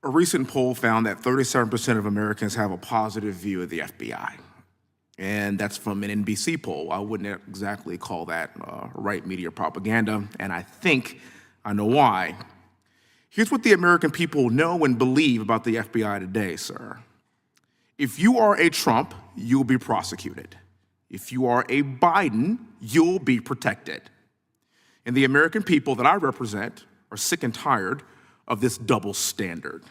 A recent poll found that 37% of Americans have a positive view of the FBI. And that's from an NBC poll. I wouldn't exactly call that right media propaganda, and I think I know why. Here's what the American people know and believe about the FBI today, sir. If you are a Trump, you'll be prosecuted. If you are a Biden, you'll be protected. And the American people that I represent are sick and tired of this double standard.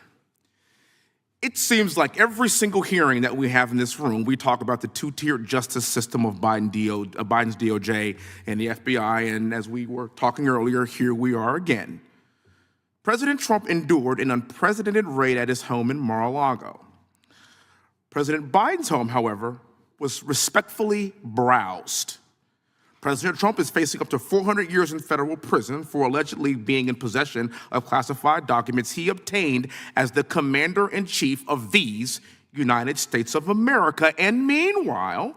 It seems like every single hearing that we have in this room, we talk about the two-tiered justice system of Biden's DOJ and the FBI, and as we were talking earlier, here we are again. President Trump endured an unprecedented raid at his home in Mar-a-Lago. President Biden's home, however, was respectfully browsed. President Trump is facing up to 400 years in federal prison for allegedly being in possession of classified documents he obtained as the commander-in-chief of these United States of America. And meanwhile,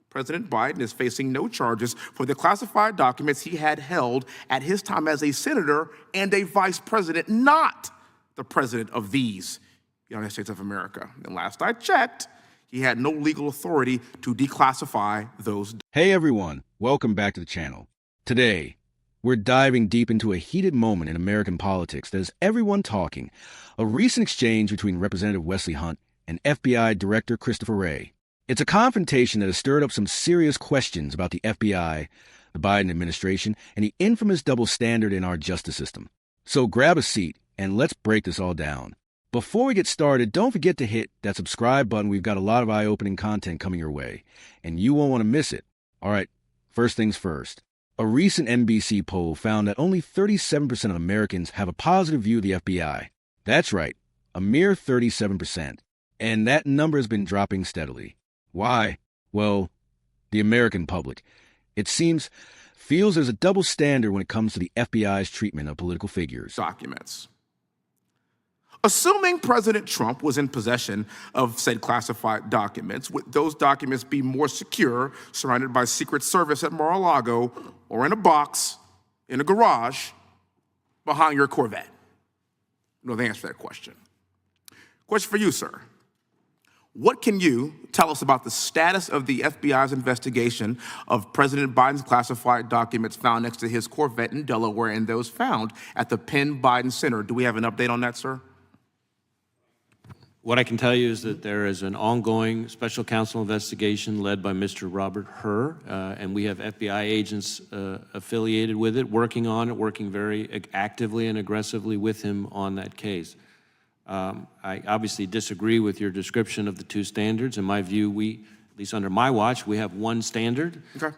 President Biden is facing no charges for the classified documents he had held at his time as a senator and a vice president, not the president of these United States of America. And last I checked, he had no legal authority to declassify those. Hey everyone, welcome back to the channel. Today, we're diving deep into a heated moment in American politics that has everyone talking, a recent exchange between Representative Wesley Hunt and FBI Director Christopher Wray. It's a confrontation that has stirred up some serious questions about the FBI, the Biden administration, and the infamous double standard in our justice system. So grab a seat and let's break this all down. Before we get started, don't forget to hit that subscribe button. We've got a lot of eye-opening content coming your way, and you won't want to miss it. All right, first things first. A recent NBC poll found that only 37% of Americans have a positive view of the FBI. That's right, a mere 37%. And that number has been dropping steadily. Why? Well, the American public, it seems, feels there's a double standard when it comes to the FBI's treatment of political figures. Documents. Assuming President Trump was in possession of said classified documents, would those documents be more secure, surrounded by Secret Service at Mar-a-Lago, or in a box, in a garage, behind your Corvette? You know the answer to that question. Question for you, sir. What can you tell us about the status of the FBI's investigation of President Biden's classified documents found next to his Corvette in Delaware and those found at the Penn Biden Center? Do we have an update on that, sir? What I can tell you is that there is an ongoing special counsel investigation led by Mr. Robert Hur, and we have FBI agents affiliated with it, working on it, working very actively and aggressively with him on that case. I obviously disagree with your description of the two standards. In my view, at least under my watch, we have one standard. Okay.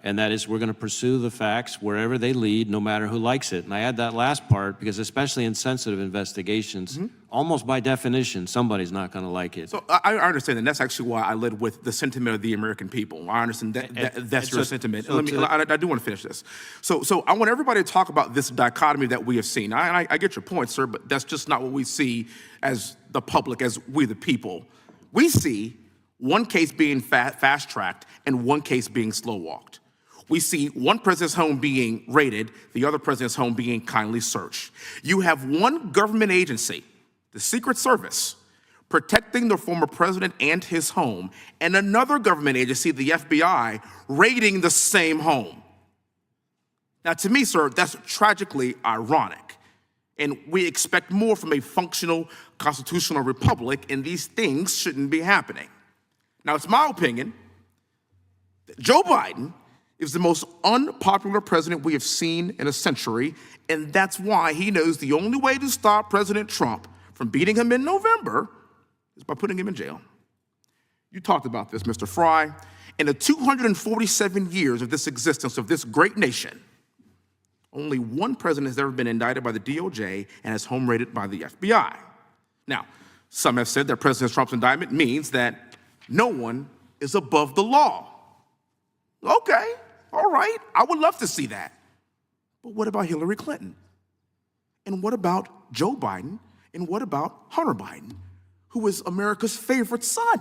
And that is we're going to pursue the facts wherever they lead, no matter who likes it. And I add that last part because especially in sensitive investigations, almost by definition, somebody's not going to like it. So I understand, and that's actually why I led with the sentiment of the American people. I understand that's your sentiment. So I do want to finish this. So I want everybody to talk about this dichotomy that we have seen. I get your point, sir, but that's just not what we see as the public, as we the people. We see one case being fast-tracked and one case being slow-walked. We see one president's home being raided, the other president's home being kindly searched. You have one government agency, the Secret Service, protecting the former president and his home, and another government agency, the FBI, raiding the same home. Now, to me, sir, that's tragically ironic. And we expect more from a functional constitutional republic, and these things shouldn't be happening. Now, it's my opinion that Joe Biden is the most unpopular president we have seen in a century, and that's why he knows the only way to stop President Trump from beating him in November is by putting him in jail. You talked about this, Mr. Fry. In the 247 years of this existence of this great nation, only one president has ever been indicted by the DOJ and his home raided by the FBI. Now, some have said that President Trump's indictment means that no one is above the law. Okay, all right, I would love to see that. But what about Hillary Clinton? And what about Joe Biden? And what about Hunter Biden, who is America's favorite son?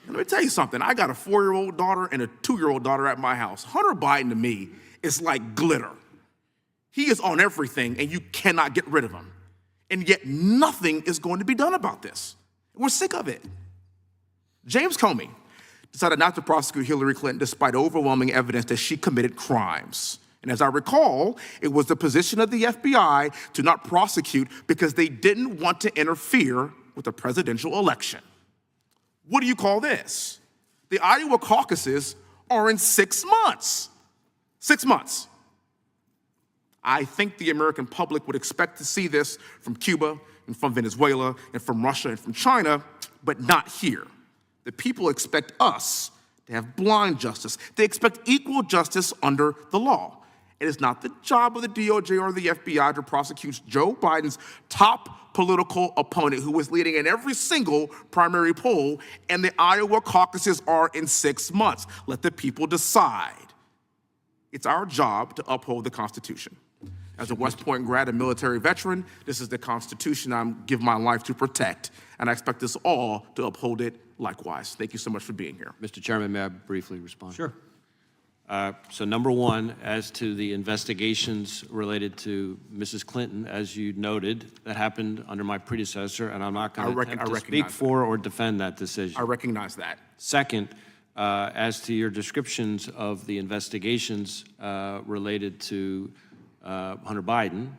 And let me tell you something, I got a 4-year-old daughter and a 2-year-old daughter at my house. Hunter Biden to me is like glitter. He is on everything and you cannot get rid of him. And yet nothing is going to be done about this. We're sick of it. James Comey decided not to prosecute Hillary Clinton despite overwhelming evidence that she committed crimes. And as I recall, it was the position of the FBI to not prosecute because they didn't want to interfere with the presidential election. What do you call this? The Iowa caucuses are in 6 months. 6 months. I think the American public would expect to see this from Cuba and from Venezuela and from Russia and from China, but not here. The people expect us to have blind justice. They expect equal justice under the law. It is not the job of the DOJ or the FBI to prosecute Joe Biden's top political opponent who is leading in every single primary poll, and the Iowa caucuses are in 6 months. Let the people decide. It's our job to uphold the Constitution. As a West Point grad and military veteran, this is the Constitution I'm giving my life to protect, and I expect us all to uphold it likewise. Thank you so much for being here. Mr. Chairman, may I briefly respond? Sure. So number one, as to the investigations related to Mrs. Clinton, as you noted, that happened under my predecessor, and I'm not going to attempt to speak for or defend that decision. I recognize that. Second, as to your descriptions of the investigations related to Hunter Biden,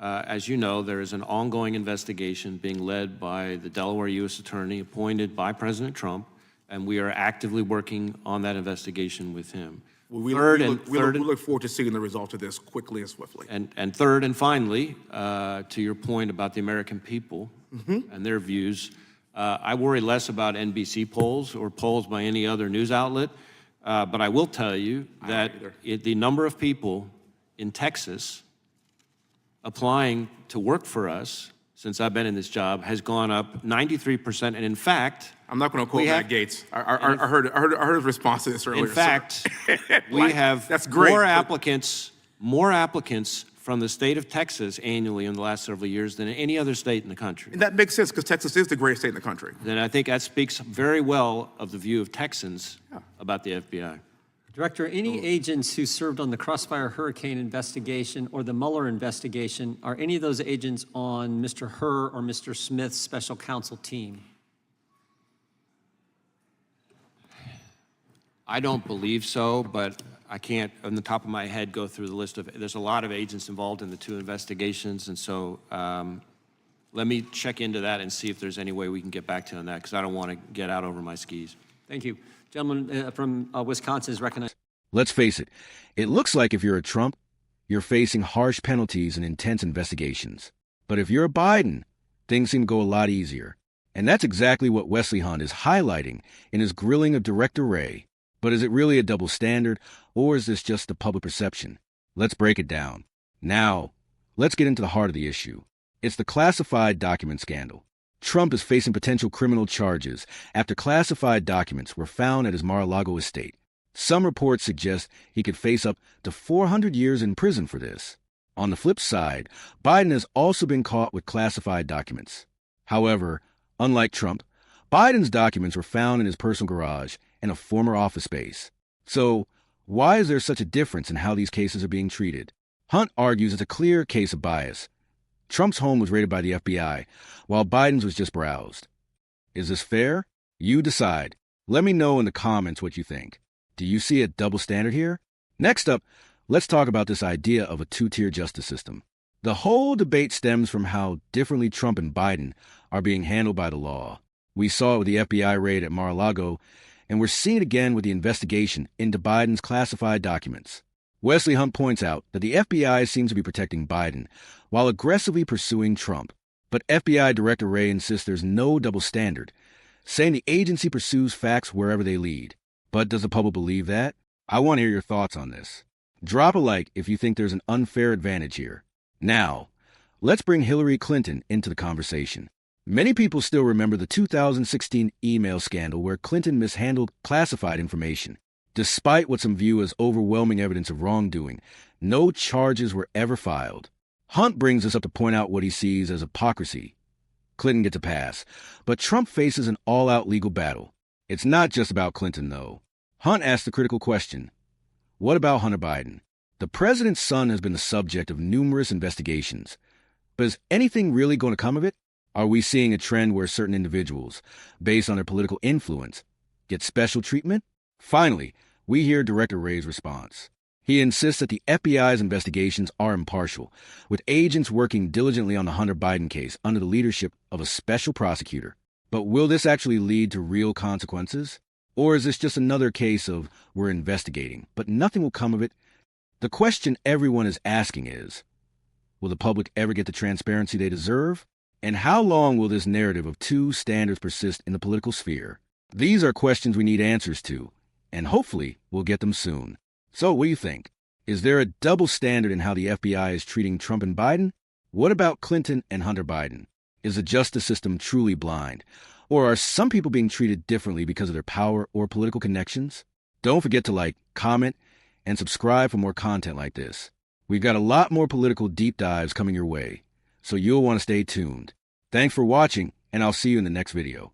as you know, there is an ongoing investigation being led by the Delaware U.S. Attorney appointed by President Trump, and we are actively working on that investigation with him. Well, we look forward to seeing the result of this quickly and swiftly. And third and finally, to your point about the American people and their views, I worry less about NBC polls or polls by any other news outlet, but I will tell you that the number of people in Texas applying to work for us since I've been in this job has gone up 93%, and in fact, I'm not going to quote Matt Gaetz. I heard his response to this earlier. In fact, we have that's great, more applicants from the state of Texas annually in the last several years than any other state in the country. And that makes sense because Texas is the greatest state in the country. Then I think that speaks very well of the view of Texans about the FBI. Director, any agents who served on the Crossfire Hurricane investigation or the Mueller investigation, are any of those agents on Mr. Hur or Mr. Smith's special counsel team? I don't believe so, but I can't, on the top of my head, go through the list of, there's a lot of agents involved in the two investigations, and so let me check into that and see if there's any way we can get back to you on that, because I don't want to get out over my skis. Thank you. Gentleman from Wisconsin is recognized. Let's face it, it looks like if you're a Trump, you're facing harsh penalties and intense investigations. But if you're a Biden, things seem to go a lot easier. And that's exactly what Wesley Hunt is highlighting in his grilling of Director Wray. But is it really a double standard, or is this just the public perception? Let's break it down. Now, let's get into the heart of the issue. It's the classified document scandal. Trump is facing potential criminal charges after classified documents were found at his Mar-a-Lago estate. Some reports suggest he could face up to 400 years in prison for this. On the flip side, Biden has also been caught with classified documents. However, unlike Trump, Biden's documents were found in his personal garage and a former office space. So, why is there such a difference in how these cases are being treated? Hunt argues it's a clear case of bias. Trump's home was raided by the FBI, while Biden's was just browsed. Is this fair? You decide. Let me know in the comments what you think. Do you see a double standard here? Next up, let's talk about this idea of a two-tier justice system. The whole debate stems from how differently Trump and Biden are being handled by the law. We saw it with the FBI raid at Mar-a-Lago, and we're seeing it again with the investigation into Biden's classified documents. Wesley Hunt points out that the FBI seems to be protecting Biden while aggressively pursuing Trump. But FBI Director Wray insists there's no double standard, saying the agency pursues facts wherever they lead. But does the public believe that? I want to hear your thoughts on this. Drop a like if you think there's an unfair advantage here. Now, let's bring Hillary Clinton into the conversation. Many people still remember the 2016 email scandal where Clinton mishandled classified information. Despite what some view as overwhelming evidence of wrongdoing, no charges were ever filed. Hunt brings us up to point out what he sees as hypocrisy. Clinton gets a pass, but Trump faces an all-out legal battle. It's not just about Clinton, though. Hunt asks the critical question, what about Hunter Biden? The president's son has been the subject of numerous investigations, But is anything really going to come of it? Are we seeing a trend where certain individuals, based on their political influence, get special treatment? Finally, we hear Director Wray's response. He insists that the FBI's investigations are impartial, with agents working diligently on the Hunter Biden case under the leadership of a special prosecutor. But will this actually lead to real consequences? Or is this just another case of we're investigating, but nothing will come of it? The question everyone is asking is, will the public ever get the transparency they deserve? And how long will this narrative of two standards persist in the political sphere? These are questions we need answers to, and hopefully we'll get them soon. So what do you think? Is there a double standard in how the FBI is treating Trump and Biden? What about Clinton and Hunter Biden? Is the justice system truly blind? Or are some people being treated differently because of their power or political connections? Don't forget to like, comment, and subscribe for more content like this. We've got a lot more political deep dives coming your way, so you'll want to stay tuned. Thanks for watching, and I'll see you in the next video.